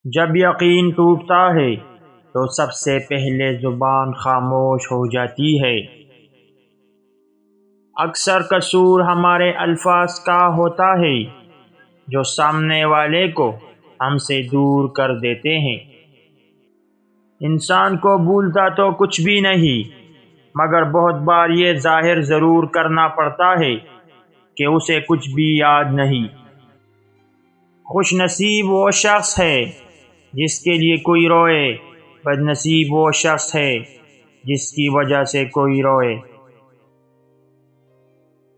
جب یقین ٹوٹتا ہے تو سب سے پہلے زبان خاموش ہو جاتی ہے۔ اکثر قصور ہمارے الفاظ کا ہوتا ہے جو سامنے والے کو ہم سے دور کر دیتے ہیں۔ انسان کو بھولتا تو کچھ بھی نہیں، مگر بہت بار یہ ظاہر ضرور کرنا پڑتا ہے کہ اسے کچھ بھی یاد نہیں۔ خوش نصیب وہ شخص ہے جس کے لیے کوئی روئے، بد نصیب وہ شخص ہے جس کی وجہ سے کوئی روئے۔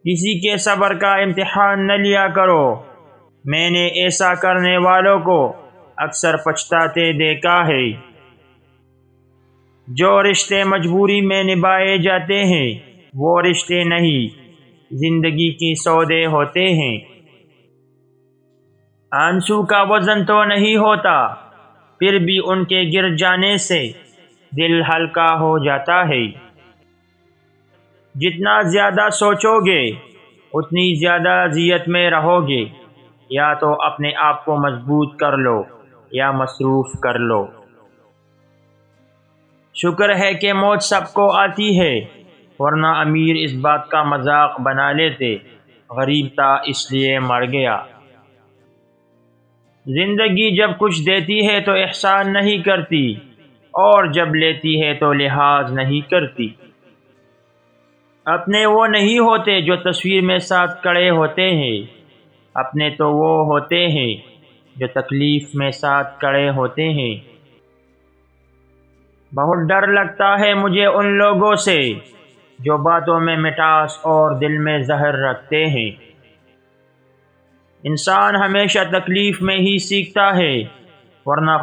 کسی کے صبر کا امتحان نہ لیا کرو، میں نے ایسا کرنے والوں کو اکثر پچھتاتے دیکھا ہے۔ جو رشتے مجبوری میں نبھائے جاتے ہیں وہ رشتے نہیں، زندگی کی سودے ہوتے ہیں۔ آنسو کا وزن تو نہیں ہوتا، پھر بھی ان کے گر جانے سے دل ہلکا ہو جاتا ہے۔ جتنا زیادہ سوچو گے اتنی زیادہ اذیت میں رہو گے، یا تو اپنے آپ کو مضبوط کر لو یا مصروف کر لو۔ شکر ہے کہ موت سب کو آتی ہے، ورنہ امیر اس بات کا مذاق بنا لیتے غریب تھا اس لیے مر گیا۔ زندگی جب کچھ دیتی ہے تو احسان نہیں کرتی، اور جب لیتی ہے تو لحاظ نہیں کرتی۔ اپنے وہ نہیں ہوتے جو تصویر میں ساتھ کھڑے ہوتے ہیں، اپنے تو وہ ہوتے ہیں جو تکلیف میں ساتھ کھڑے ہوتے ہیں۔ بہت ڈر لگتا ہے مجھے ان لوگوں سے جو باتوں میں مٹاس اور دل میں زہر رکھتے ہیں۔ انسان ہمیشہ تکلیف میں ہی سیکھتا ہے، ورنہ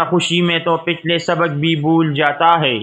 خوشی میں تو پچھلے سبق بھی بھول جاتا ہے۔